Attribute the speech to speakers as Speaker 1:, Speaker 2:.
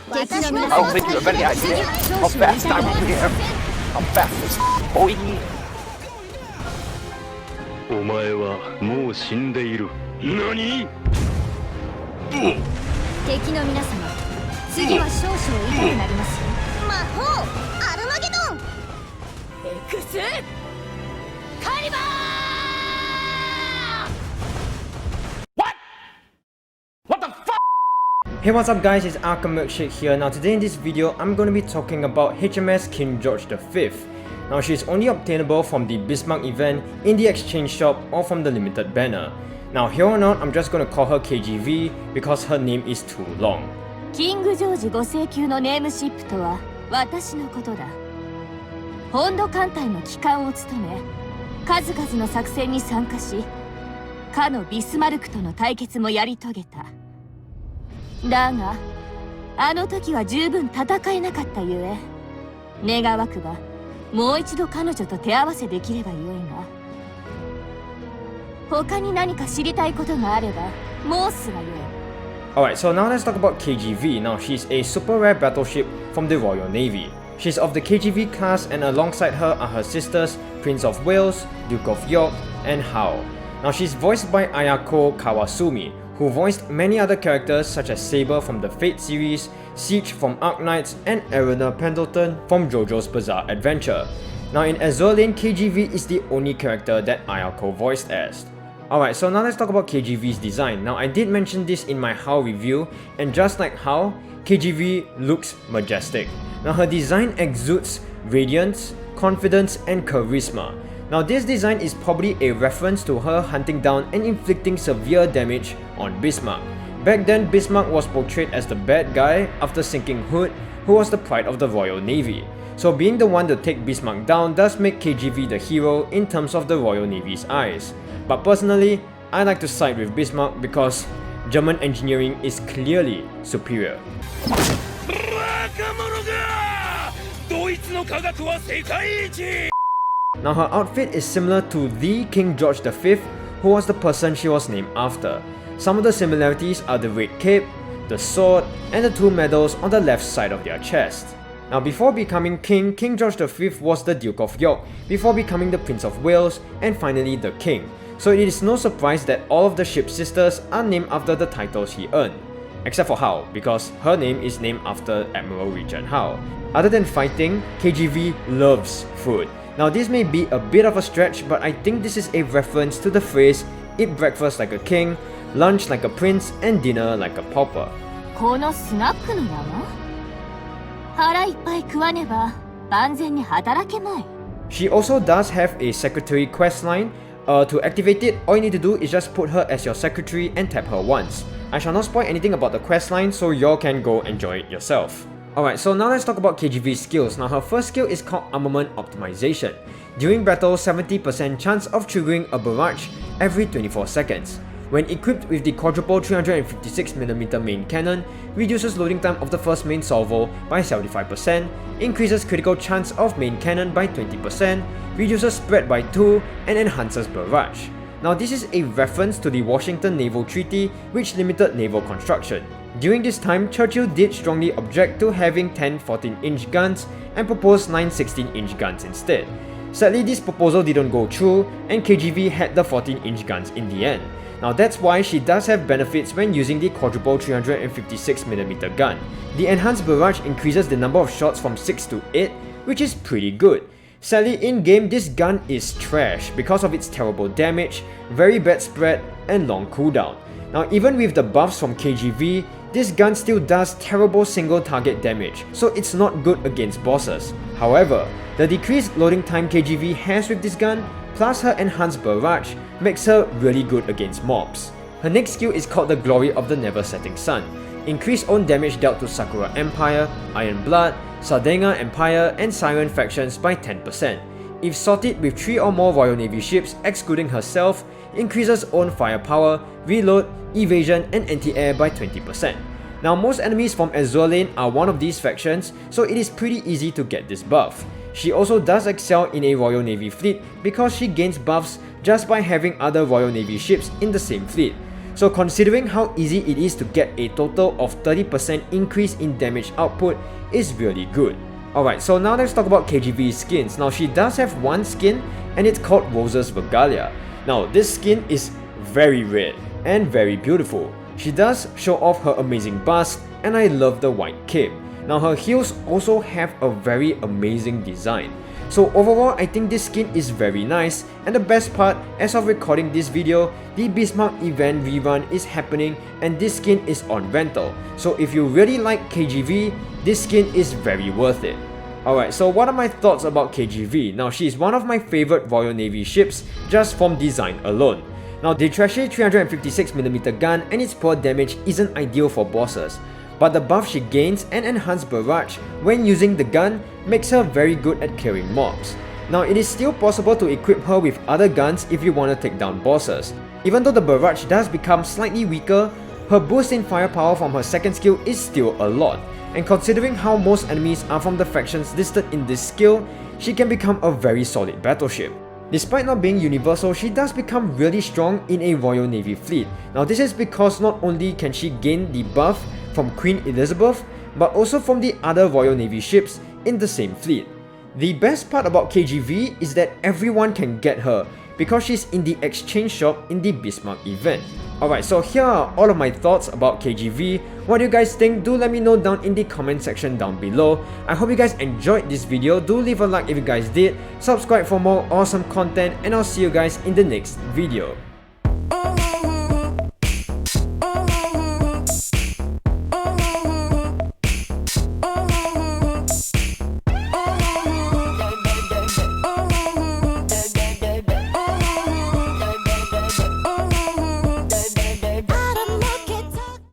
Speaker 1: don't think you have any idea how fast I am here. I'm fast as boy.
Speaker 2: お前はもう死んでいる。何？
Speaker 3: 敵の皆様、次は少々痛くなりますよ。
Speaker 4: 魔法アルマゲドン
Speaker 3: エクスカリバー
Speaker 1: What the fuck?
Speaker 5: Hey, what's up guys, it's Arkham Milkshake here. Now today in this video, I'm going to be talking about HMS King George V. Now she is only obtainable from the Bismarck event, in the exchange shop, or from the limited banner. Now here on out, I'm just going to call her KGV because her name is too long.
Speaker 3: キングジョージ5世級のネームシップとは私のことだ。本土艦隊の旗艦を務め、数々の作戦に参加し、かのビスマルクとの対決もやり遂げた。だが、あの時は十分戦えなかったゆえ、願わくばもう一度彼女と手合わせできればよいが、他に何か知りたいことがあれば申すがよい。
Speaker 5: Alright, so now let's talk about KGV. Now she's a super rare battleship from the Royal Navy. She's of the KGV class, and alongside her are her sisters, Prince of Wales, Duke of York, and Hao. Now she's voiced by Ayako Kawasumi, who voiced many other characters such as Saber from the Fate series, Siege from Arknights, and Erina Pendleton from JoJo's Bizarre Adventure. Now in Azur Lane, KGV is the only character that Ayako voiced as. Alright, so now let's talk about KGV's design. Now I did mention this in my Hao review, and just like Hao, KGV looks majestic. Now her design exudes radiance, confidence, and charisma. Now this design is probably a reference to her hunting down and inflicting severe damage on Bismarck. Back then, Bismarck was portrayed as the bad guy after sinking Hood, who was the pride of the Royal Navy. So being the one to take Bismarck down does make KGV the hero in terms of the Royal Navy's eyes. But personally, I like to side with Bismarck because German engineering is clearly superior. Now her outfit is similar to the King George V, who was the person she was named after. Some of the similarities are the red cape, the sword, and the two medals on the left side of their chest. Now before becoming king, King George V was the Duke of York, before becoming the Prince of Wales, and finally the King. So it is no surprise that all of the ship's sisters are named after the titles he earned. Except for Hao, because her name is named after Admiral Richard Howe. Other than fighting, KGV loves food. Now this may be a bit of a stretch, but I think this is a reference to the phrase, eat breakfast like a king, lunch like a prince, and dinner like a pauper.
Speaker 3: このスナックの山？腹いっぱい食わねば万全に働けまい。
Speaker 5: She also does have a secretary questline. To activate it, all you need to do is just put her as your secretary and tap her once. I shall not spoil anything about the questline, so y'all can go enjoy it yourself. Alright, so now let's talk about KGV's skills. Now her first skill is called Armament Optimization. During battle, 70% chance of triggering a barrage every 24 seconds. When equipped with the quadruple 356mm main cannon, reduces loading time of the first main salvo by 75%, increases critical chance of main cannon by 20%, reduces spread by 2, and enhances barrage. Now this is a reference to the Washington Naval Treaty, which limited naval construction. During this time, Churchill did strongly object to having 10 14-inch guns and proposed 9 16-inch guns instead. Sadly, this proposal didn't go through, and KGV had the 14-inch guns in the end. Now that's why she does have benefits when using the quadruple 356mm gun. The enhanced barrage increases the number of shots from 6 to 8, which is pretty good. Sadly, in-game this gun is trash because of its terrible damage, very bad spread, and long cooldown. Now even with the buffs from KGV, this gun still does terrible single target damage, so it's not good against bosses. However, the decreased loading time KGV has with this gun, plus her enhanced barrage, makes her really good against mobs. Her next skill is called the Glory of the Never Setting Sun. Increase own damage dealt to Sakura Empire, Iron Blood, Sardenga Empire, and Siren factions by 10%. If sorted with 3 or more Royal Navy ships excluding herself, increases own firepower, reload, evasion, and anti-air by 20%. Now most enemies from Azur Lane are one of these factions, so it is pretty easy to get this buff. She also does excel in a Royal Navy fleet because she gains buffs just by having other Royal Navy ships in the same fleet. So considering how easy it is to get a total of 30% increase in damage output is really good. Alright, so now let's talk about KGV's skins. Now she does have one skin and it's called Rose's Regalia. Now this skin is very rare and very beautiful. She does show off her amazing bust and I love the white cape. Now her heels also have a very amazing design. So overall, I think this skin is very nice, and the best part, as of recording this video, the Bismarck event rerun is happening and this skin is on rental. So if you really like KGV, this skin is very worth it. Alright, so what are my thoughts about KGV? Now she is one of my favorite Royal Navy ships just from design alone. Now the trashy 356mm gun and its poor damage isn't ideal for bosses, but the buff she gains and enhanced barrage when using the gun makes her very good at killing mobs. Now it is still possible to equip her with other guns if you want to take down bosses. Even though the barrage does become slightly weaker, her boost in firepower from her second skill is still a lot, and considering how most enemies are from the factions listed in this skill, she can become a very solid battleship. Despite not being universal, she does become really strong in a Royal Navy fleet. Now this is because not only can she gain the buff from Queen Elizabeth, but also from the other Royal Navy ships in the same fleet. The best part about KGV is that everyone can get her because she's in the exchange shop in the Bismarck event. Alright, so here are all of my thoughts about KGV. What do you guys think? Do let me know down in the comment section down below. I hope you guys enjoyed this video. Do leave a like if you guys did, subscribe for more awesome content, and I'll see you guys in the next video.